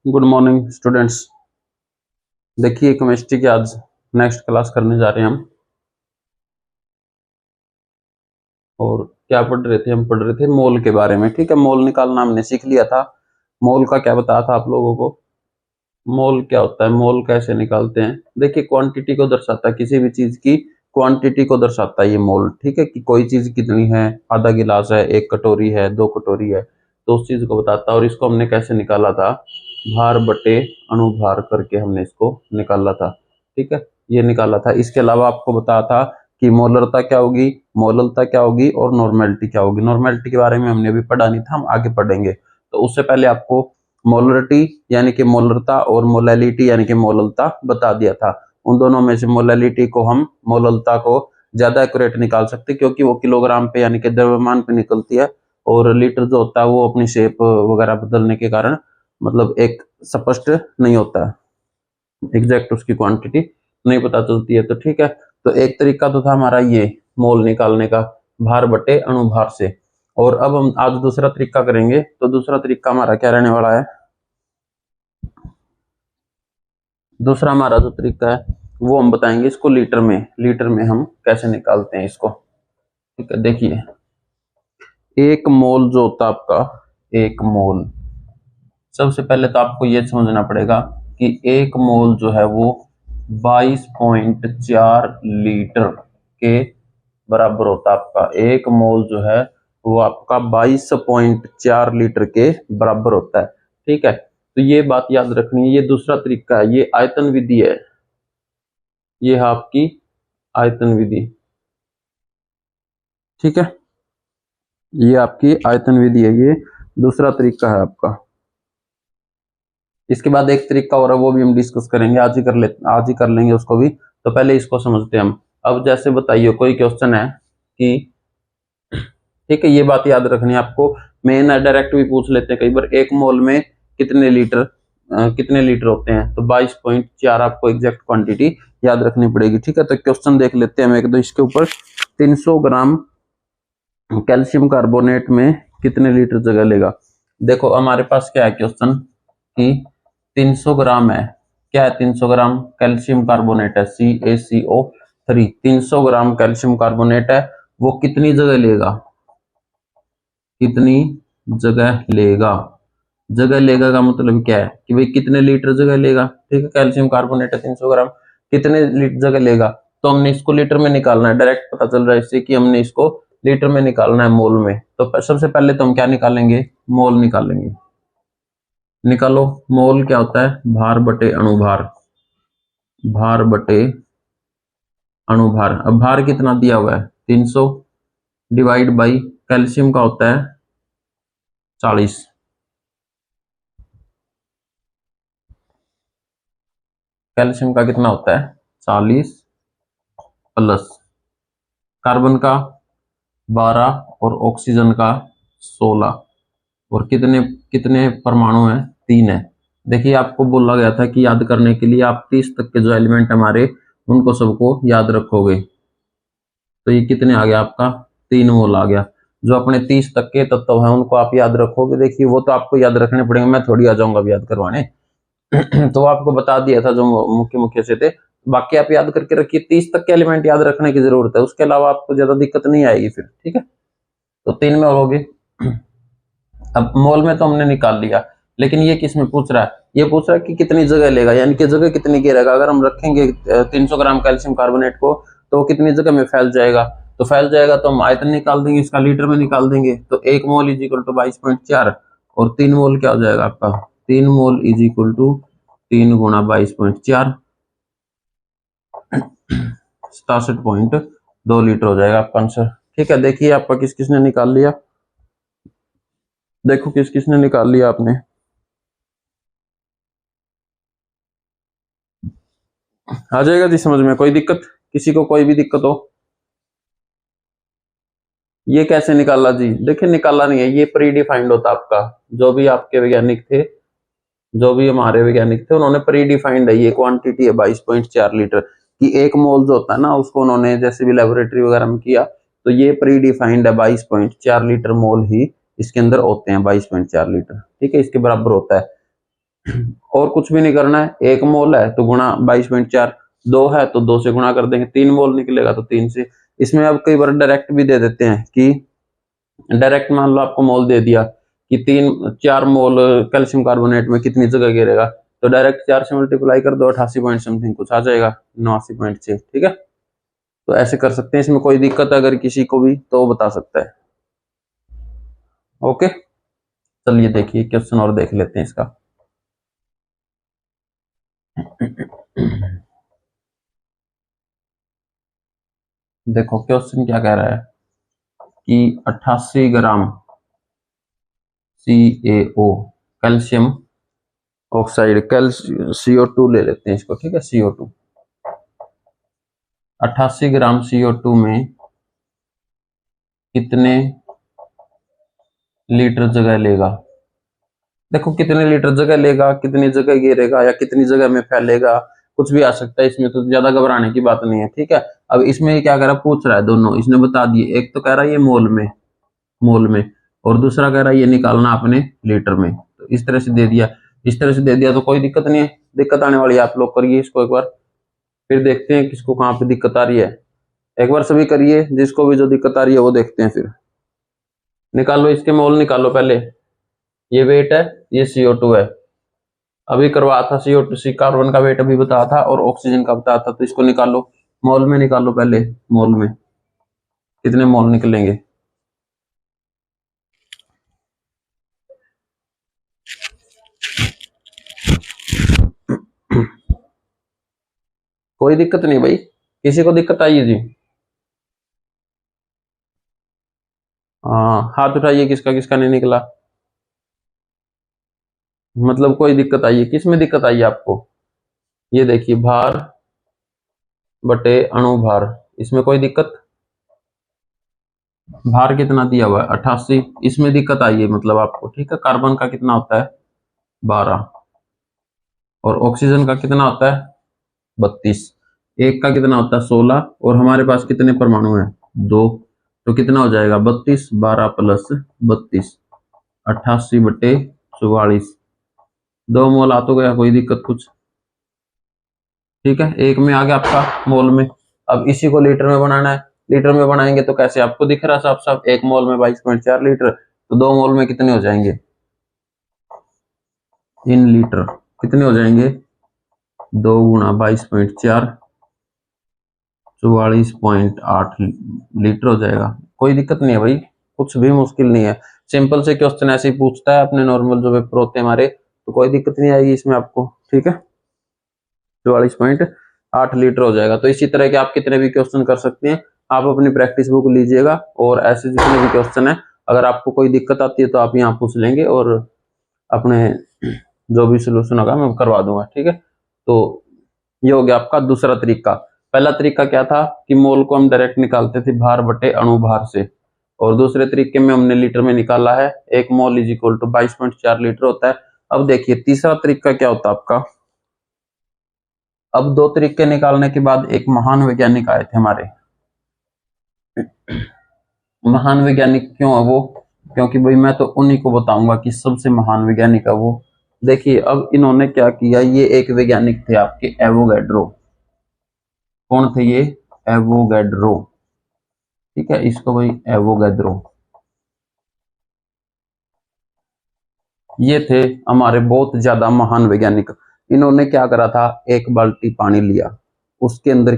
Good morning students. देखिए chemistry की आज नेक्स्ट क्लास करने जा रहे हैं हम। और क्या पढ़ रहे थे? हम पढ़ रहे थे मोल के बारे में। ठीक है, मोल निकालना हमने सीख लिया था। मोल का क्या बताया था आप लोगों को? मोल क्या होता है, मोल कैसे निकालते हैं? देखिए क्वांटिटी को दर्शाता है, किसी भी चीज की क्वांटिटी को दर्शाता है ये मोल। ठीक है, कि कोई चीज कितनी है, आधा गिलास है, एक कटोरी है, दो कटोरी है, तो उस चीज को बताता है। और इसको हमने कैसे निकाला था? भार बटे अणुभार करके हमने इसको निकाला था। ठीक है, ये निकाला था। इसके अलावा आपको बताया था कि मोलरता क्या होगी, मोललता क्या होगी और नॉर्मेलिटी क्या होगी। नॉर्मेलिटी के बारे में हमने अभी पढ़ा नहीं था, हम आगे पढ़ेंगे। तो उससे पहले आपको मोलरिटी यानी कि मोलरता और मोलैलिटी यानी कि मोललता बता दिया था। उन दोनों में से मोलैलिटी को हम मोललता को ज्यादा एक्यूरेट निकाल सकते, क्योंकि वो किलोग्राम पे यानी कि द्रव्यमान पे निकलती है। और लीटर जो होता है वो अपनी शेप वगैरह बदलने के कारण मतलब एक स्पष्ट नहीं होता है, एग्जैक्ट उसकी क्वांटिटी नहीं पता चलती है। तो ठीक है, तो एक तरीका तो था हमारा ये मोल निकालने का, भार बटे अणुभार से। और अब हम आज दूसरा तरीका करेंगे। तो दूसरा तरीका हमारा क्या रहने वाला है? दूसरा हमारा जो तरीका है वो हम बताएंगे इसको लीटर में। लीटर में हम कैसे निकालते हैं इसको? ठीक है, देखिए एक मोल जो होता है आपका, एक मोल, सबसे पहले तो आपको ये समझना पड़ेगा कि एक मोल जो है वो 22.4 लीटर के बराबर होता है। आपका एक मोल जो है वो आपका 22.4 लीटर के बराबर होता है। ठीक है, तो ये बात याद रखनी है। ये दूसरा तरीका है, ये आयतन विधि है। ये है आपकी आयतन विधि। ठीक है, ये आपकी आयतन विधि है, ये दूसरा तरीका है आपका। इसके बाद एक तरीका और है, वो भी हम डिस्कस करेंगे, आज ही कर लेंगे उसको भी। तो पहले इसको समझते हैं हम। अब जैसे बताइए कोई क्वेश्चन है कि, ठीक है, ये बात याद रखनी है आपको। मेन डायरेक्ट भी पूछ लेते हैं कई बार, एक मोल में कितने लीटर होते हैं? तो 22.4 आपको एग्जैक्ट क्वांटिटी याद रखनी पड़ेगी। ठीक है, तो क्वेश्चन देख लेते हैं हम एक। तो इसके ऊपर 300 ग्राम कैल्शियम कार्बोनेट में कितने लीटर जगह लेगा? देखो हमारे पास क्या है क्वेश्चन कि 300 ग्राम है। क्या है? 300 ग्राम कैल्शियम कार्बोनेट है, CaCO3। 300 ग्राम कैल्शियम कार्बोनेट है, वो कितनी जगह लेगा? कितनी जगह लेगा? जगह लेगा का मतलब क्या है कि भाई कितने लीटर जगह लेगा। ठीक है, कैल्शियम कार्बोनेट है 300 ग्राम, कितने लीटर जगह लेगा? तो हमने इसको लीटर में निकालना है। डायरेक्ट पता चल रहा है इससे कि हमने इसको लीटर में निकालना है, मोल में। तो सबसे पहले तो हम क्या निकालेंगे? मोल निकालेंगे। निकालो, मोल क्या होता है? भार बटे अणुभार। भार बटे अणुभार। अब भार कितना दिया हुआ है? 300 डिवाइड बाई कैल्शियम का होता है 40। कैल्शियम का कितना होता है? 40 प्लस कार्बन का 12 और ऑक्सीजन का 16। और कितने कितने परमाणु हैं? 3 है। देखिए आपको बोला गया था कि याद करने के लिए आप 30 तक के जो एलिमेंट हमारे उनको सबको याद रखोगे। तो ये कितने आ गया आपका? 3 मोल आ गया। जो अपने 30 तक के तत्व हैं उनको आप याद रखोगे। देखिए वो तो आपको याद रखने पड़ेंगे, मैं थोड़ी आ जाऊंगा अब याद करवाने। तो आपको बता दिया था जो मुख्य मुख्य से थे। बाकी आप याद करके रखिए, 30 तक के एलिमेंट याद रखने की जरूरत है, उसके अलावा आपको ज्यादा दिक्कत नहीं आएगी फिर। ठीक है, तो 3 में हो गए। अब मोल में तो हमने निकाल लिया, लेकिन ये किस में पूछ रहा है? ये पूछ रहा है कि कितनी जगह लेगा, यानी कि जगह कितनी घेरेगा। अगर हम रखेंगे 300 ग्राम कैल्शियम कार्बोनेट को, तो वो कितनी जगह में फैल जाएगा? तो फैल जाएगा तो हम आयतन निकाल देंगे, इसका लीटर में निकाल देंगे। तो 1 मोल इज इक्वल टू 22.4 और 3 मोल क्या हो जाएगा आपका? 3 मोल इज इक्वल टू 3 गुणा 22.4, 67.2 लीटर हो जाएगा आपका आंसर। ठीक है, देखिए आपका किस किसने निकाल लिया। देखो किस किसने निकाल लिया आपने। आ जाएगा जी समझ में? कोई दिक्कत? किसी को कोई भी दिक्कत हो? ये कैसे निकाला जी? देखिए निकाला नहीं है, ये प्री डिफाइंड होता आपका। जो भी आपके वैज्ञानिक थे, जो भी हमारे वैज्ञानिक थे, उन्होंने प्री डिफाइंड है, ये क्वांटिटी है 22.4 लीटर की। एक मोल जो होता है ना, उसको उन्होंने जैसे भी लेबोरेटरी वगैरह में किया, तो ये प्री डिफाइंड है 22.4 लीटर मोल ही इसके अंदर होते हैं। 22.4 लीटर, ठीक है, इसके बराबर होता है। और कुछ भी नहीं करना है, 1 मोल है तो गुणा 22.4, 2 है तो 2 से गुणा कर देंगे, 3 मोल निकलेगा तो 3 से। इसमें अब कई बार डायरेक्ट भी दे देते हैं कि डायरेक्ट मान लो आपको मोल दे दिया कि 4 मोल कैल्शियम कार्बोनेट में कितनी जगह घेरेगा, तो डायरेक्ट 4 से मल्टीप्लाई कर दो, 88 पॉइंट समथिंग कुछ आ जाएगा, 89.6। ठीक है, तो ऐसे कर सकते हैं। इसमें कोई दिक्कत अगर किसी को भी तो बता सकता है। ओके, चलिए देखिए क्वेश्चन और देख लेते हैं इसका। देखो क्वेश्चन क्या कह रहा है कि 88 ग्राम CaO कैल्शियम ऑक्साइड, CO2 ले लेते हैं इसको। ठीक है, CO2 88 ग्राम CO2 में कितने लीटर जगह लेगा। देखो कितने लीटर जगह लेगा, कितनी जगह घेरेगा या कितनी जगह में फैलेगा, कुछ भी आ सकता है इसमें, तो ज्यादा घबराने की बात नहीं है। ठीक है, अब इसमें क्या कह रहा है, पूछ रहा है दोनों, इसने बता दिए। एक तो कह रहा है ये मोल में, और दूसरा कह रहा है ये निकालना अपने लीटर में। तो इस तरह से दे दिया, इस तरह से दे दिया तो कोई दिक्कत नहीं है। दिक्कत आने वाली है, आप लोग करिए इसको एक बार, फिर देखते हैं किसको कहाँ पे दिक्कत आ रही है। एक बार सभी करिए, जिसको भी जो दिक्कत आ रही है वो देखते हैं। फिर निकालो, इसके मोल निकालो पहले। ये वेट है, ये CO2 है, अभी करवाया था। CO2 सी कार्बन का वेट अभी बताया था और ऑक्सीजन का बताया था, तो इसको निकालो, मोल में निकालो पहले। मोल में कितने मोल निकलेंगे। कोई दिक्कत नहीं भाई, किसी को दिक्कत आई है जी? हाँ, हाथ उठाइए, किसका किसका नहीं निकला, मतलब कोई दिक्कत आई है, किस में दिक्कत आई है आपको। ये देखिए, भार बटे अणु भार, इसमें कोई दिक्कत। भार कितना दिया हुआ है 88, इसमें दिक्कत आई है मतलब आपको। ठीक है, कार्बन का कितना होता है 12, और ऑक्सीजन का कितना होता है 32, एक का कितना होता है 16, और हमारे पास कितने परमाणु हैं 2, तो कितना हो जाएगा 32, 12 प्लस 32, 88 बटे 44, 2 मोल आ तो गया, कोई दिक्कत कुछ। ठीक है, एक में आ गया आपका मोल में। अब इसी को लीटर में बनाना है, लीटर में बनाएंगे तो कैसे, आपको दिख रहा है साफ साफ, 1 मोल में 22.4 लीटर, तो 2 मोल में कितने हो जाएंगे इन लीटर, कितने हो जाएंगे 2 गुणा 22.4, 44.8 लीटर हो जाएगा। कोई दिक्कत नहीं है भाई, कुछ भी मुश्किल नहीं है, सिंपल से क्वेश्चन ऐसे ही पूछता है अपने नॉर्मल जो पेपर होते हैं हमारे, तो कोई दिक्कत नहीं आएगी इसमें आपको। ठीक है, 44.8 लीटर हो जाएगा। तो इसी तरह के आप कितने भी क्वेश्चन कर सकते हैं। आप अपनी प्रैक्टिस बुक लीजिएगा और ऐसे जितने भी क्वेश्चन है, अगर आपको कोई दिक्कत आती है तो आप यहाँ पूछ लेंगे और अपने जो भी सोल्यूशन होगा मैं करवा दूंगा। ठीक है, तो ये हो गया आपका दूसरा तरीका। पहला तरीका क्या था कि मोल को हम डायरेक्ट निकालते थे भार बटे अणु भार से, और दूसरे तरीके में हमने लीटर में निकाला है, 1 mole is equal to 22.4 litre होता है। अब देखिए तीसरा तरीका क्या होता है आपका। अब 2 तरीके निकालने के बाद एक महान वैज्ञानिक आए थे हमारे। महान वैज्ञानिक क्यों है वो, क्योंकि भाई मैं तो उन्हीं को बताऊंगा कि सबसे महान वैज्ञानिक है वो। देखिए अब इन्होंने क्या किया, ये एक वैज्ञानिक थे आपके एवोगैड्रो। कौन थे ये, एवोगैड्रो। ठीक है, इसको भाई एवोगैड्रो, ये थे हमारे बहुत ज्यादा महान वैज्ञानिक। इन्होंने क्या करा था, एक बाल्टी पानी लिया, उसके अंदर